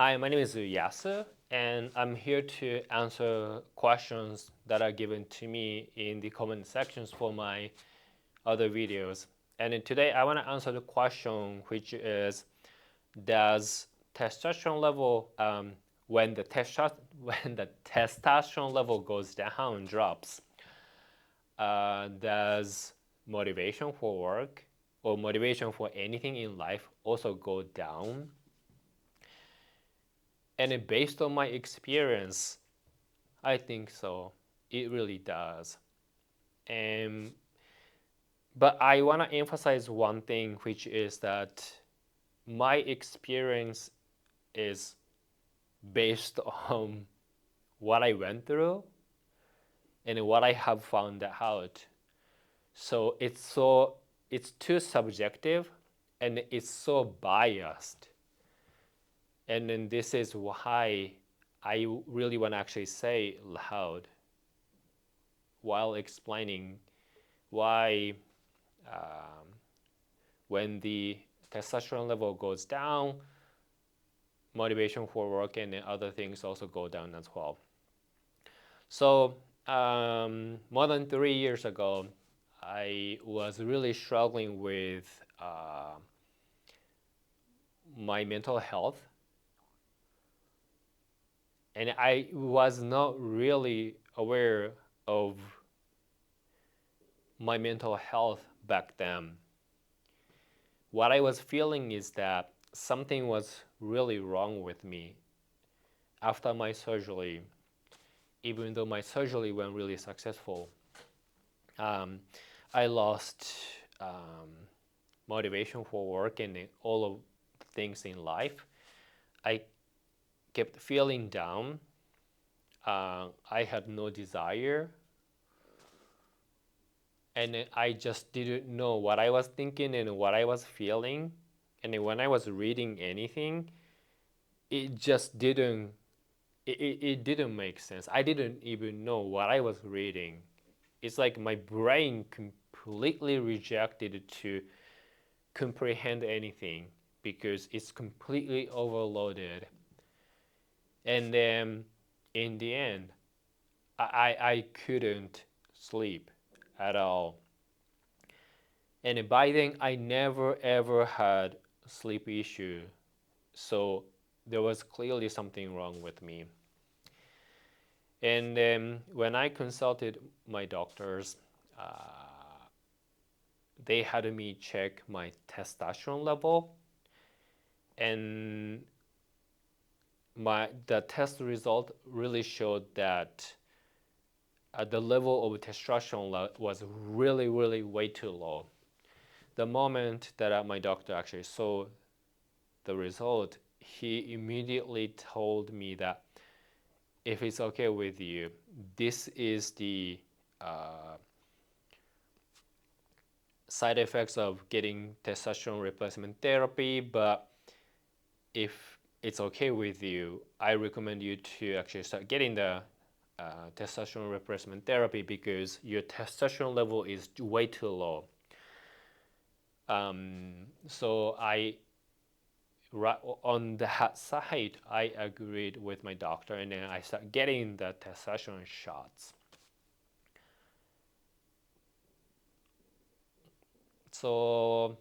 Hi, my name is Yasu, and I'm here to answer questions that are given to me in the comment sections for my other videos. And today I want to answer the question, which is, does testosterone level when the testosterone level goes down, drops, does motivation for work or motivation for anything in life also go down? And based on my experience, I think so. It really does. And but I want to emphasize one thing, which is that my experience is based on what I went through and what I have found out. So it's too subjective and it's so biased. And then this is why I really want to actually say loud while explaining why when the testosterone level goes down, motivation for work and other things also go down as well. So more than 3 years ago, I was really struggling with my mental health, and I was not really aware of my mental health back then. What I was feeling is that something was really wrong with me after my surgery, even though my surgery went really successful. I lost motivation for work and all of the things in life. I kept feeling down. I had no desire, and I just didn't know what I was thinking and what I was feeling. And when I was reading anything, it just it didn't make sense. I didn't even know what I was reading. It's like my brain completely rejected to comprehend anything because it's completely overloaded. And then in the end, I couldn't sleep at all. And by then, I never ever had sleep issue. So there was clearly something wrong with me. And when I consulted my doctors, they had me check my testosterone level, and the test result really showed that the level of testosterone was really way too low. The moment that my doctor actually saw the result, he immediately told me that if it's okay with you, this is the side effects of getting testosterone replacement therapy, but if it's okay with you, I recommend you to actually start getting the testosterone replacement therapy because your testosterone level is way too low. So on that side, I agreed with my doctor, and then I started getting the testosterone shots. So,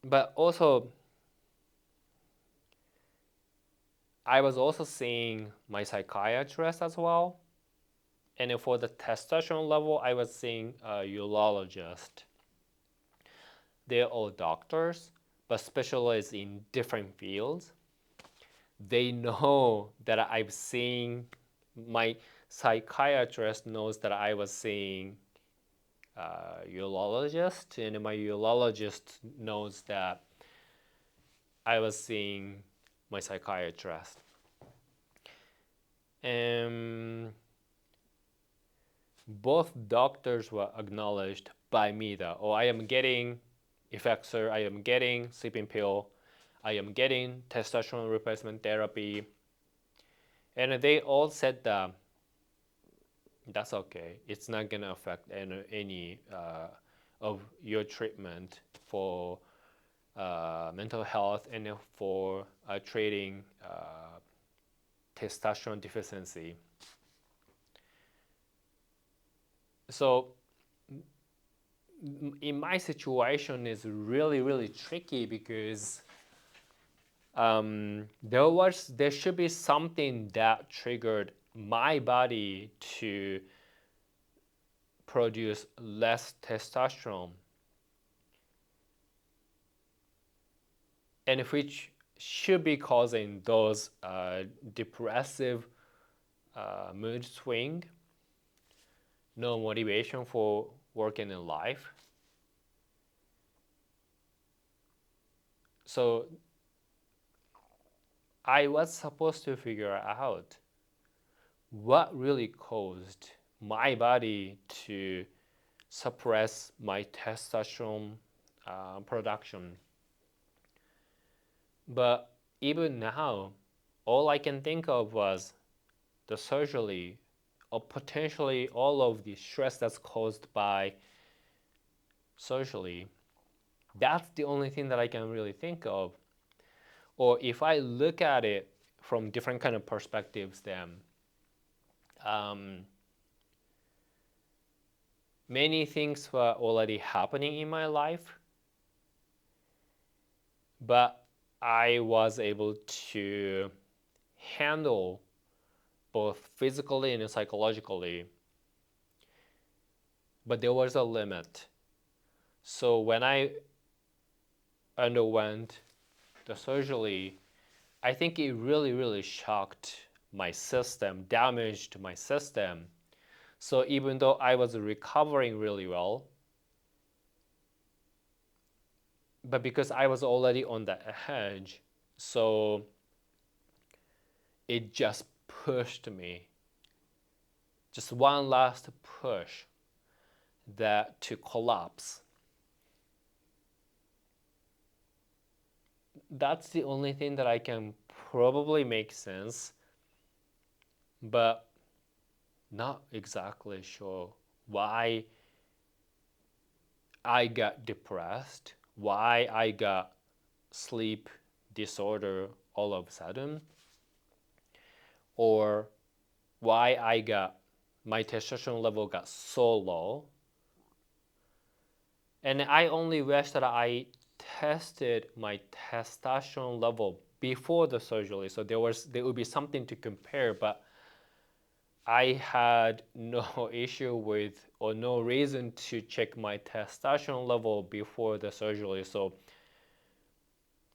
but also, I was also seeing my psychiatrist as well. And for the testosterone level, I was seeing a urologist. They're all doctors, but specialize in different fields. They know that I've seen, my psychiatrist knows that I was seeing urologist, and my urologist knows that I was seeing my psychiatrist. And both doctors were acknowledged by me that, oh, I am getting Effexor, I am getting sleeping pill, I am getting testosterone replacement therapy. And they all said that that's okay. It's not going to affect any of your treatment for mental health and for treating testosterone deficiency. So in my situation is really tricky because there should be something that triggered my body to produce less testosterone, and which should be causing those depressive mood swing, no motivation for working in life. So I was supposed to figure out what really caused my body to suppress my testosterone production. But even now, all I can think of was the surgery, or potentially all of the stress that's caused by surgery. That's the only thing that I can really think of. Or if I look at it from different kind of perspectives, then many things were already happening in my life, but I was able to handle both physically and psychologically. But there was a limit. So when I underwent the surgery, I think it really shocked my system, damaged my system. So even though I was recovering really well, but because I was already on the edge, so it just pushed me, just one last push that to collapse. That's the only thing that I can probably make sense, but not exactly sure why I got depressed, why I got sleep disorder all of a sudden, or why my testosterone level got so low. And I only wish that I tested my testosterone level before the surgery, so there would be something to compare. But I had no issue with, or no reason to check my testosterone level before the surgery, so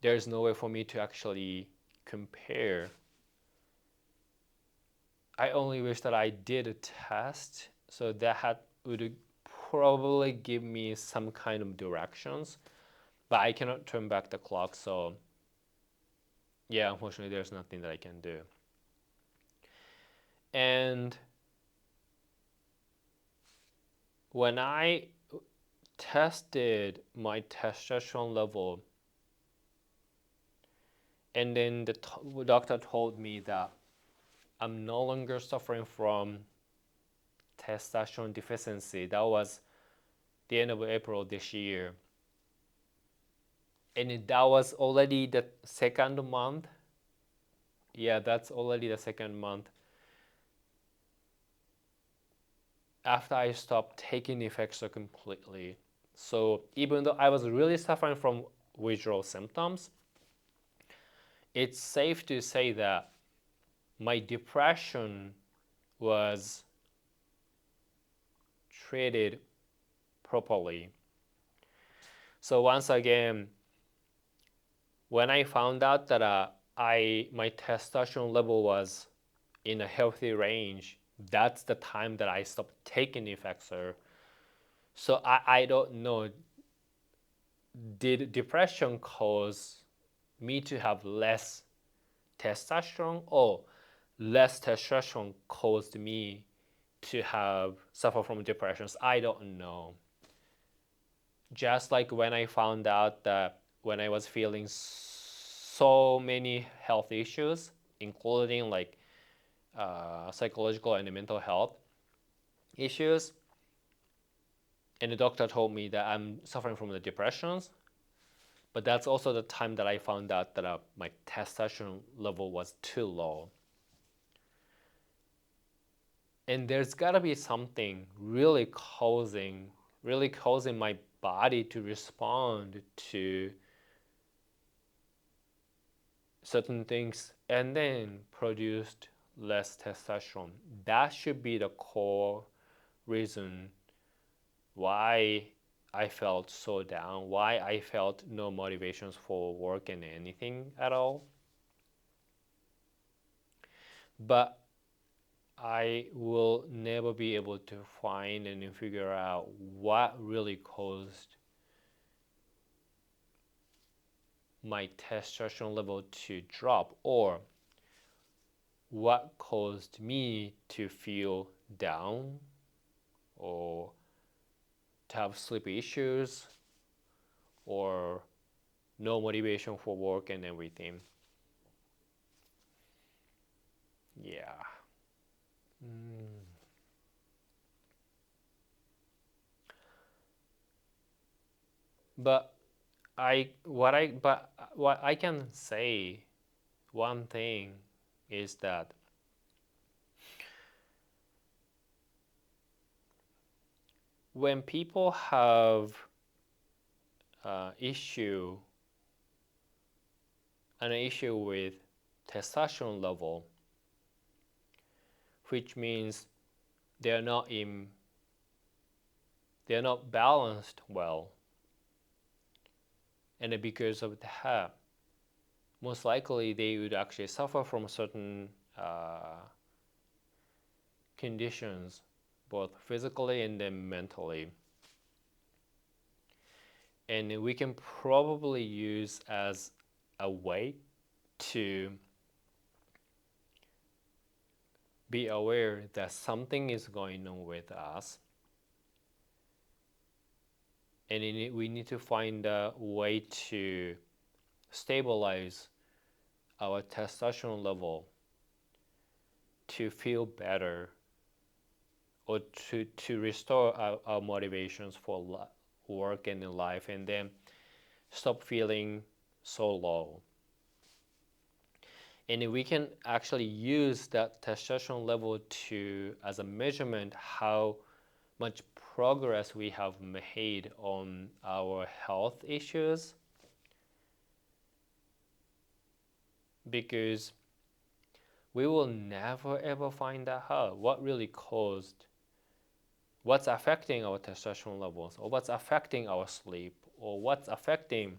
there's no way for me to actually compare. I only wish that I did a test, so that would probably give me some kind of directions, but I cannot turn back the clock, so yeah, unfortunately there's nothing that I can do. And when I tested my testosterone level, and then the doctor told me that I'm no longer suffering from testosterone deficiency. That was the end of April this year. And that was already the second month. Yeah, that's already the second month after I stopped taking Effexor completely. So even though I was really suffering from withdrawal symptoms, it's safe to say that my depression was treated properly. So once again, when I found out that my testosterone level was in a healthy range, that's the time that I stopped taking Effexor. So I don't know, did depression cause me to have less testosterone, or less testosterone caused me to suffer from depressions? I don't know. Just like when I found out that when I was feeling so many health issues, including like psychological and mental health issues, and the doctor told me that I'm suffering from the depressions, But that's also the time that I found out that my testosterone level was too low. And there's got to be something really causing my body to respond to certain things and then produced less testosterone. That should be the core reason why I felt so down, why I felt no motivations for work and anything at all. But I will never be able to find and figure out what really caused my testosterone level to drop, or what caused me to feel down or to have sleep issues or no motivation for work and everything. Yeah. Mm. But what I can say, one thing is that when people have issue an issue with testosterone level, which means they're not in they're not balanced well, and because of that, most likely they would actually suffer from certain conditions, both physically and then mentally. And we can probably use as a way to be aware that something is going on with us, and we need to find a way to stabilize our testosterone level to feel better, or to restore our motivations for work and in life, and then stop feeling so low. And we can actually use that testosterone level to as a measurement how much progress we have made on our health issues, because we will never ever find out what really caused, what's affecting our testosterone levels, or what's affecting our sleep, or what's affecting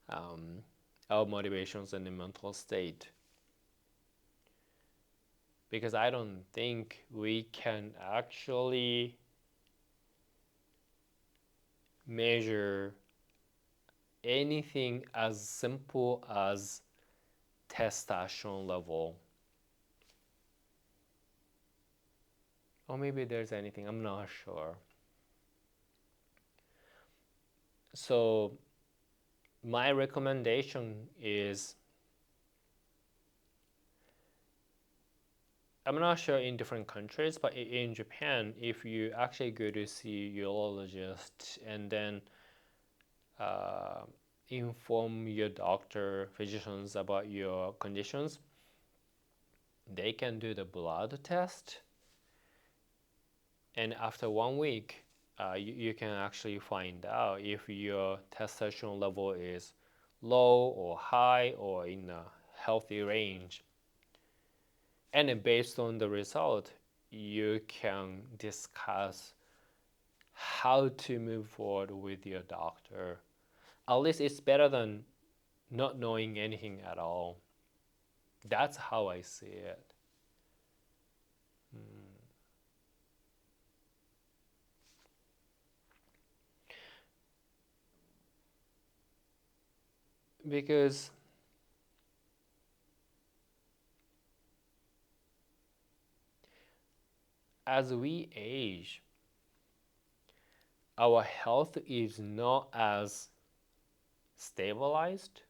um, our motivations and the mental state. Because I don't think we can actually measure anything as simple as testosterone level. Or maybe there's anything, I'm not sure. So my recommendation is, I'm not sure in different countries, but in Japan, if you actually go to see urologist and then uh, inform your doctor, physicians about your conditions, they can do the blood test, and after 1 week, you can actually find out if your testosterone level is low or high or in a healthy range. And then based on the result, you can discuss how to move forward with your doctor. At least it's better than not knowing anything at all. That's how I see it. Because as we age, our health is not as stabilized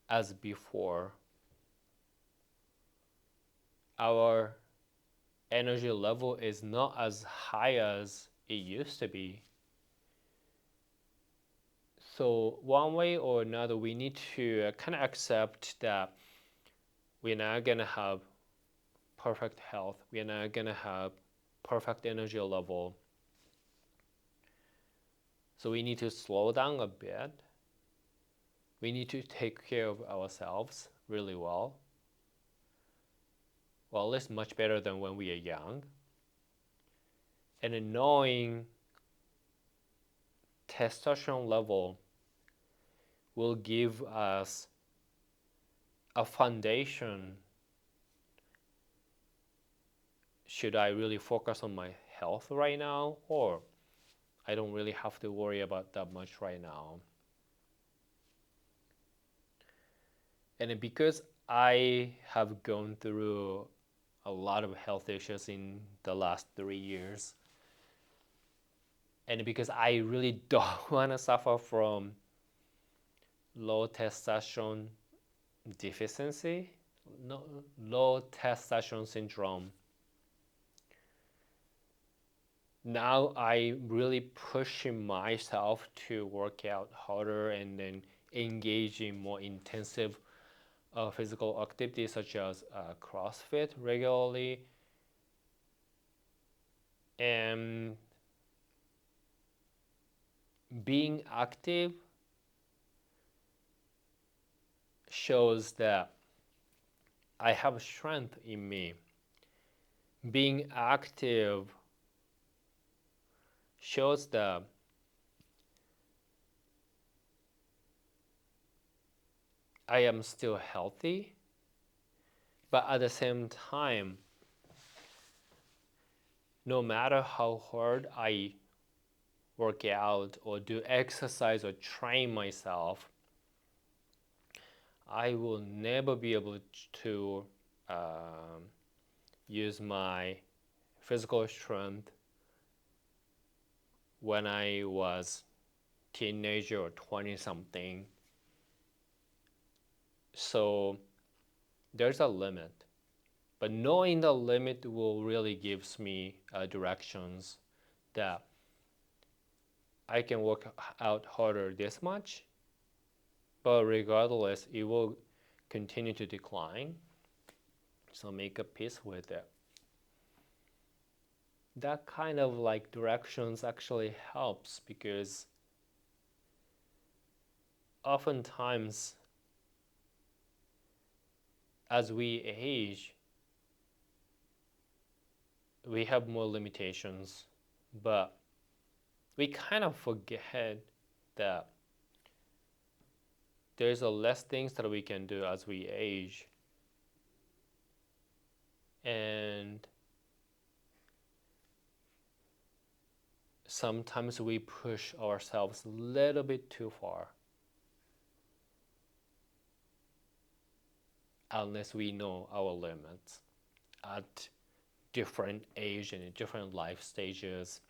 as before. Our energy level is not as high as it used to be. So one way or another, we need to kind of accept that we're not gonna have perfect health. We're not gonna have perfect energy level. So we need to slow down a bit. We need to take care of ourselves really well. Well, at least much better than when we are young. And then knowing testosterone level will give us a foundation. Should I really focus on my health right now, or I don't really have to worry about that much right now? And because I have gone through a lot of health issues in the last 3 years, and because I really don't want to suffer from low testosterone deficiency, no, low testosterone syndrome. Now I really pushing myself to work out harder and then engage in more intensive physical activities such as CrossFit regularly. And being active shows that I have strength in me. Being active shows that I am still healthy, but at the same time, no matter how hard I work out or do exercise or train myself, I will never be able to use my physical strength when I was teenager or 20 something. So there's a limit, but knowing the limit will really gives me directions that I can work out harder this much, but regardless, it will continue to decline. So make a peace with it. That kind of like directions actually helps because oftentimes as we age, we have more limitations, but we kind of forget that there's a less things that we can do as we age. And sometimes we push ourselves a little bit too far unless we know our limits at different age and different life stages.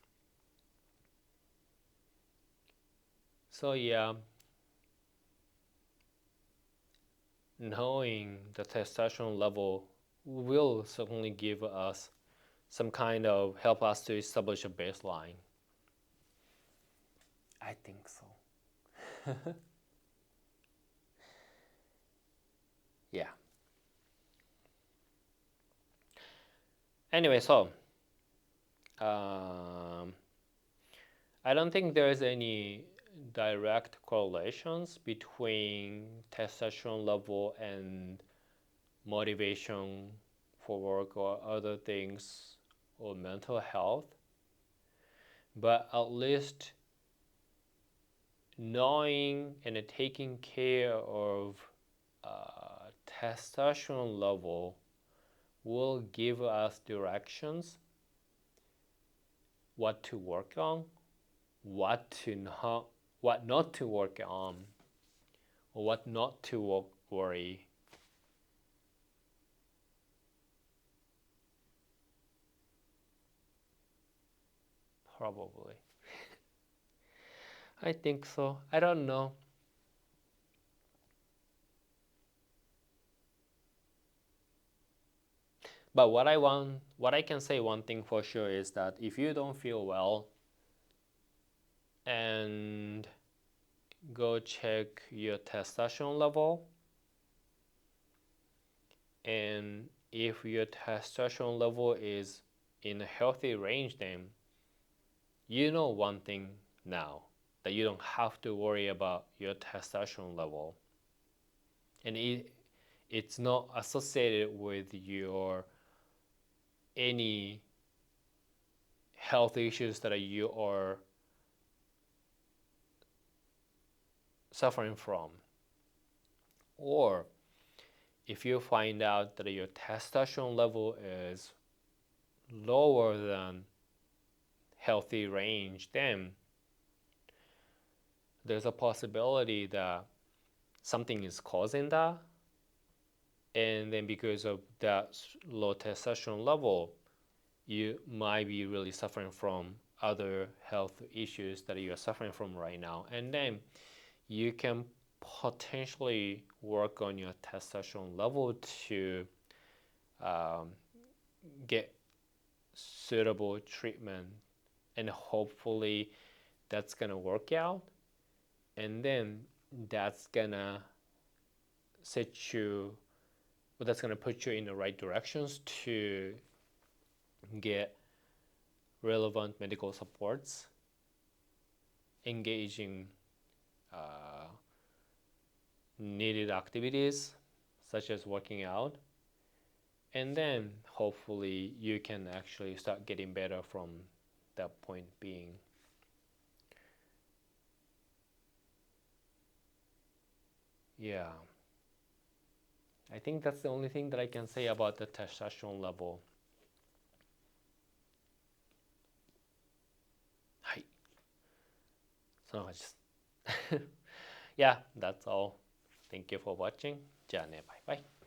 So yeah, knowing the testosterone level will certainly give us some kind of help us to establish a baseline. I think so. Yeah. Anyway, so I don't think there is any direct correlations between testosterone level and motivation for work or other things or mental health. But at least knowing and taking care of testosterone level will give us directions, what to work on, what not to work on, or what not to worry. Probably. I think so. I don't know. But what I can say one thing for sure is that if you don't feel well and go check your testosterone level, and if your testosterone level is in a healthy range, then you know one thing now, that you don't have to worry about your testosterone level, and it's not associated with your any health issues that you are suffering from. Or if you find out that your testosterone level is lower than healthy range, then there's a possibility that something is causing that, and then because of that low testosterone level, you might be really suffering from other health issues that you are suffering from right now, and then you can potentially work on your testosterone level to um, get suitable treatment, and hopefully that's gonna work out, and then that's gonna set you that's gonna put you in the right directions to get relevant medical supports, engaging uh, needed activities such as working out, and then hopefully you can actually start getting better from that point being. Yeah, I think that's the only thing that I can say about the testosterone level. はい、そんな感じです。Yeah, that's all. Thank you for watching. じゃあね、バイバイ。